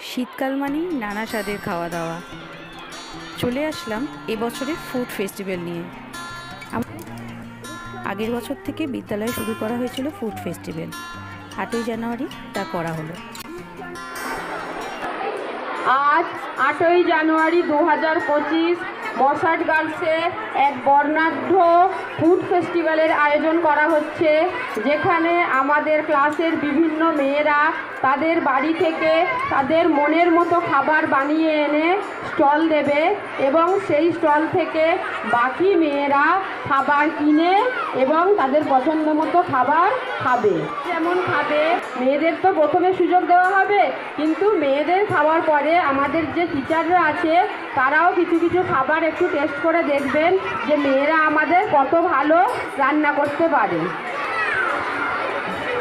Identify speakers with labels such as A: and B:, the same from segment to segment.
A: শীতকাল মানেই নানা স্বাদের খাওয়া দাওয়া। চলে আসলাম এবছরের ফুড ফেস্টিভ্যাল নিয়ে। আগের বছর থেকে বিদ্যালয়ে শুরু করা হয়েছিল ফুড ফেস্টিভ্যাল। 8ই জানুয়ারি তা করা হলো।
B: আজ 8ই জানুয়ারি 2025 মশাট গার্লসে এক বর্ণাঢ্য ফুড ফেস্টিভ্যালের আয়োজন করা হচ্ছে, যেখানে আমাদের ক্লাসের বিভিন্ন মেয়েরা তাদের বাড়ি থেকে তাদের মনের মতো খাবার বানিয়ে এনে স্টল দেবে এবং সেই স্টল থেকে বাকি মেয়েরা খাবার কিনে এবং তাদের পছন্দ মতো খাবার খাবে। যেমন খাবে, মেয়েদের তো প্রথমে সুযোগ দেওয়া হবে, কিন্তু মেয়েদের খাওয়ার পরে আমাদের যে টিচাররা আছে তারাও কিছু কিছু খাবার একটু টেস্ট করে দেখবেন যে মেয়েরা আমাদের কত ভালো রান্না করতে পারে।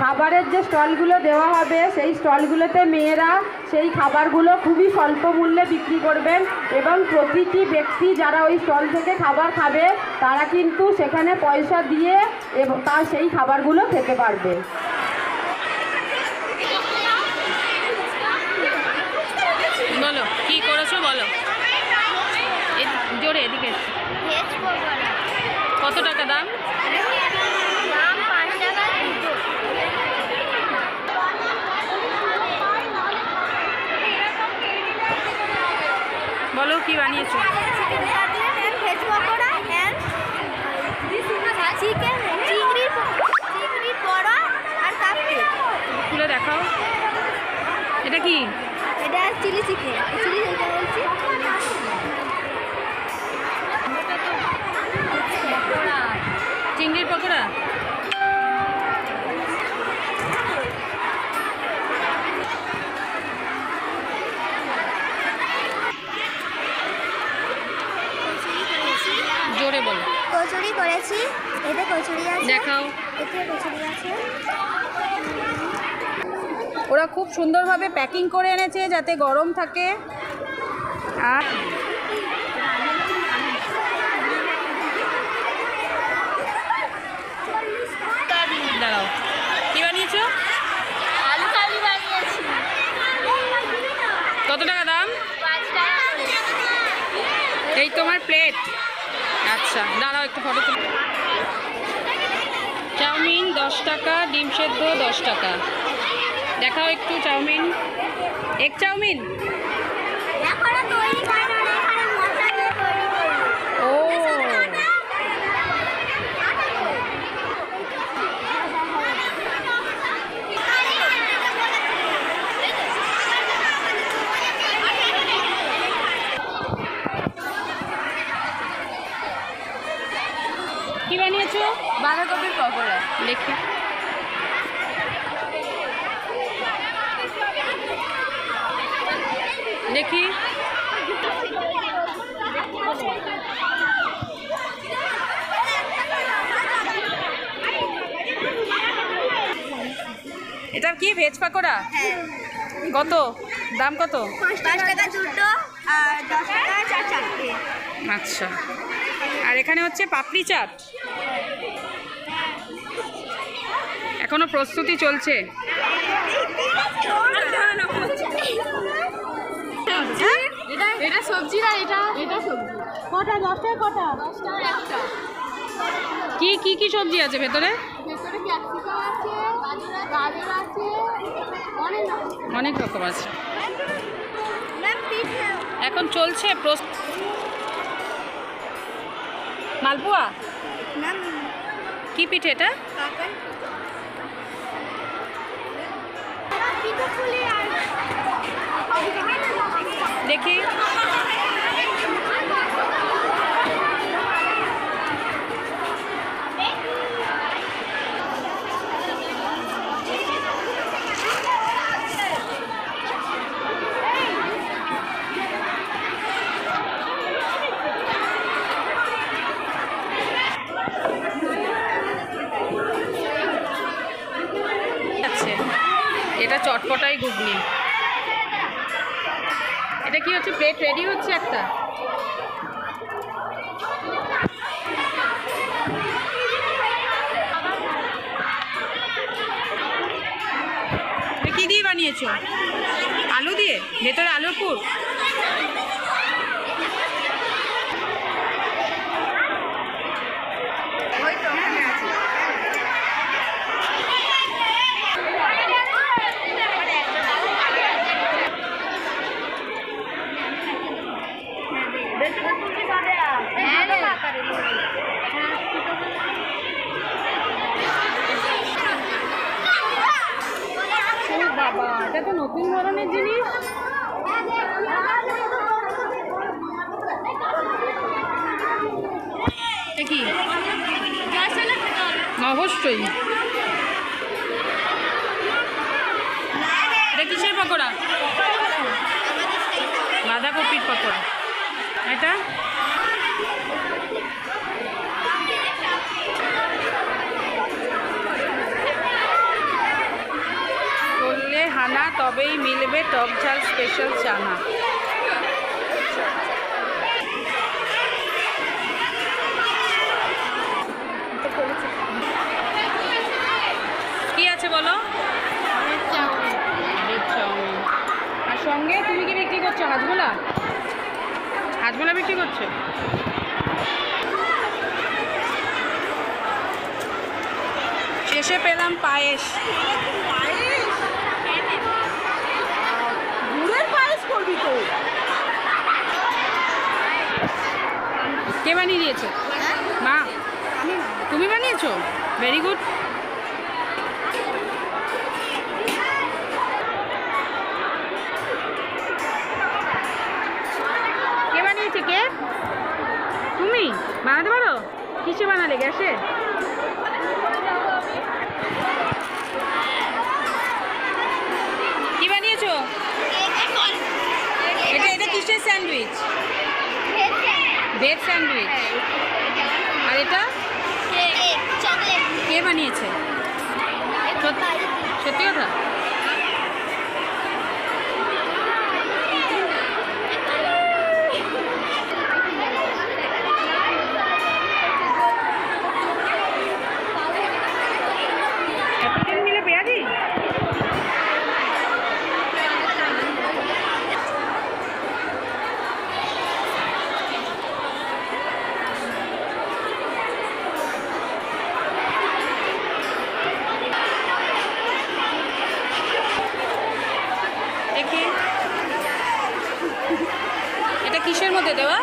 B: খাবারের যে স্টলগুলো দেওয়া হবে সেই স্টলগুলোতে মেয়েরা সেই খাবারগুলো খুবই স্বল্প মূল্যে বিক্রি করবেন এবং প্রতিটি ব্যক্তি যারা ওই স্টল থেকে খাবার খাবে তারা কিন্তু সেখানে পয়সা দিয়ে এবং তার সেই খাবারগুলো খেতে পারবে।
A: বলো কি করেছো, বলো জোরে, এদিকে। কত টাকা দাম? বলো কি বানিয়েছো? খুলে দেখাও, এটা কি?
C: এটা চিলি চিকেন।
A: চিংড়ির পকোড়া। জোরে বলো।
C: কচুরি করেছি, এতে কচুরি আছে,
A: দেখাও।
C: এতে কচুরি আছে।
A: ওরা খুব সুন্দরভাবে প্যাকিং করে এনেছে যাতে গরম থাকে। আর দাঁড়াও, কি বানিয়েছো?
C: আলু কালি বানিয়েছি।
A: কত টাকা দাম?
C: 5 টাকা।
A: এই তোমার প্লেট। আচ্ছা দাঁড়াও, একটু ফটো তুলি। চাউমিন 10 টাকা, ডিম সেদ্ধ 10 টাকা। দেখাও একটু চাউমিন, এক চাউমিন।
C: এখনো তৈরি করে না, এখানে মশলা দিয়ে তৈরি করব।
A: ও কি বানিয়েছো?
B: বাঁধাকপির পকোড়া।
A: দেখি। দেখি এটা কি ভেজ পাকোড়া?
C: হ্যাঁ।
A: কত দাম? কত?
C: 5 টাকা দুটো আর 10 টাকা চারটে।
A: আচ্ছা, আর এখানে হচ্ছে পাপড়ি চাট। এখনো প্রস্তুতি চলছে।
B: এটা সবজি না, এটা সবজি। কটা? 10 টাকা কটা? 10 টাকা একটা।
A: কি কি কি সবজি আছে ভেতরে?
B: ভেতরে ক্যাপসিকাম আছে, গাজর আছে,
A: অনেক রকম আছে।
C: ম্যাম পিঠে
A: এখন চলছে মালপোয়া।
C: ম্যাম
A: কি পিঠে এটা?
C: কাকান পিঠে ফুলি আর
A: দেখি। এটা চটপটাই ঘুগনি। এটা কি হচ্ছে? প্লেট রেডি হচ্ছে একটা। কি দিয়ে বানিয়েছো? আলু দিয়ে? ভেতরে আলুর পুর। বাবা, এটা তো নতুন ধরনের জিনিস। এটা কি? অবশ্যই। এটা কিসের পকোড়া? বাঁধাকপির পকোড়া। এটা করলে হানা তবেই মিলবে টক ঝাল স্পেশাল চানা। কি আছে বলো? চাউমিন। আর সঙ্গে তুমি কি বিক্রি করছো? হাজমোলা। হাজমোলা বিক্রি করছো? শেষে পেলাম পায়েস।
B: গুড়ের পায়েস করবি তো?
A: কে বানিয়ে দিয়েছে? মা। তুমি বানিয়েছো? Very good. কে বানিয়েছে? কে? তুমি বানাতে পারো? কিসে বানালে? গ্যাসে? কি বানিয়েছো? এটা এটা কিসের স্যান্ডউইচ? Veg sandwich. আর এটা কে বানিয়েছে? সত্যি কথা? এতজন মিলে পেঁয়াজি? দেখি এটা কিসের মধ্যে দেওয়া?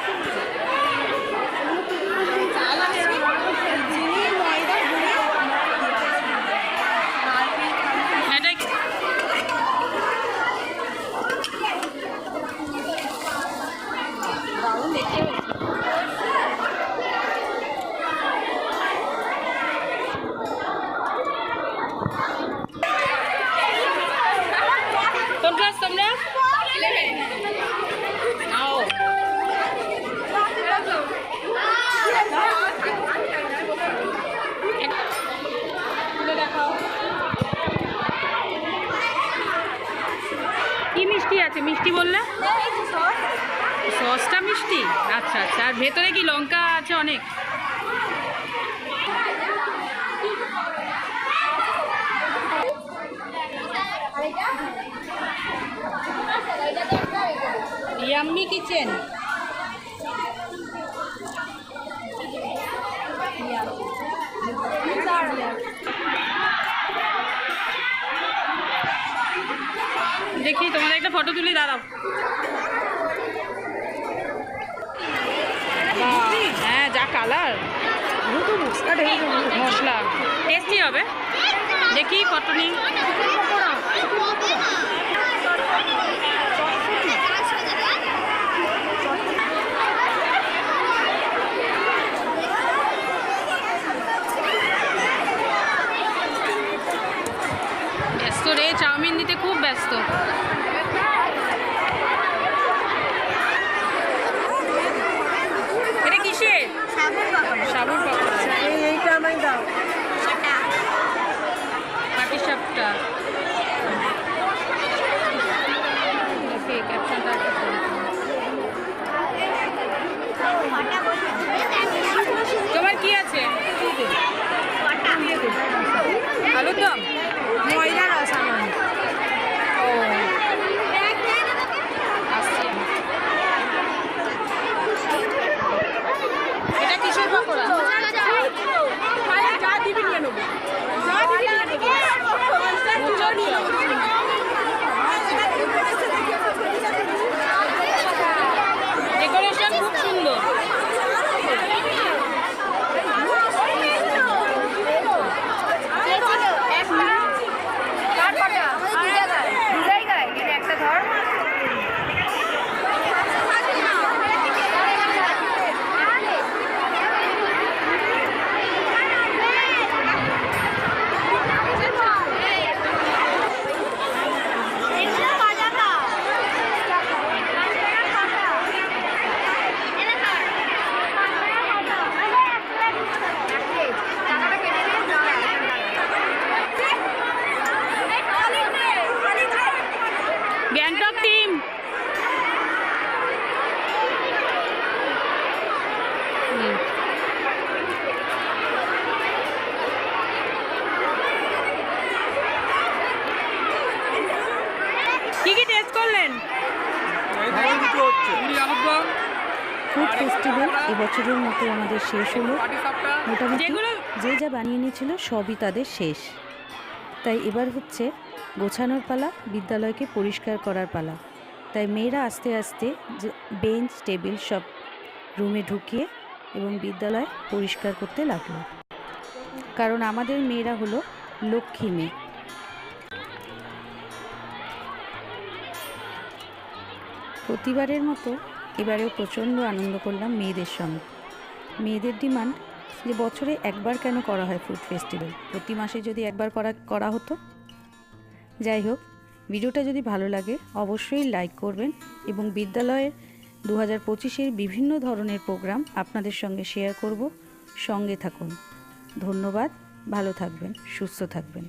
A: এটা দারুণ দেখতে হয়েছে। কোন ক্লাস তোমরা? নাও। দেখাও কি মিষ্টি আছে? মিষ্টি বললে? সসটা মিষ্টি? আচ্ছা আচ্ছা। আর ভেতরে কি লঙ্কা আছে অনেক? Yummy kitchen. দেখি তোমাদের একটা ফটো তুলি, দাঁড়াও। হ্যাঁ, যা কালার। মশলা টেস্টি হবে। দেখি ফটো নিই। ব্যস্ত রে, চাউমিন দিতে খুব ব্যস্ত। এটা কিসের? সাবুর পকোড়া।
B: এইটা আমায় দাও।
A: পাটিসাপটা। কাজ করলেন?
D: ফুড ফেস্টিভ্যাল এবছরের মতো আমাদের শেষ হলো। মোটামুটি
A: যেগুলো
D: যে যা বানিয়ে নিয়েছিল সবই তাদের শেষ। তাই এবার হচ্ছে গোছানোর পালা, বিদ্যালয়কে পরিষ্কার করার পালা। তাই মেয়েরা আস্তে আস্তে যে বেঞ্চ টেবিল সব রুমে ঢুকিয়ে এবং বিদ্যালয় পরিষ্কার করতে লাগলো, কারণ আমাদের মেয়েরা হলো লক্ষ্মী মেয়ে। প্রতিবারের মতো এবারেও প্রচণ্ড আনন্দ করলাম মেয়েদের সঙ্গে। মেয়েদের ডিমান্ড যে বছরে একবার কেন করা হয় ফুড ফেস্টিভ্যাল, প্রতি মাসে যদি একবার করা হতো। যাই হোক, ভিডিওটা যদি ভালো লাগে অবশ্যই লাইক করবেন এবং বিদ্যালয়ের 2025-এর বিভিন্ন ধরনের প্রোগ্রাম আপনাদের সঙ্গে শেয়ার করব। সঙ্গে থাকুন। ধন্যবাদ। ভালো থাকবেন, সুস্থ থাকবেন।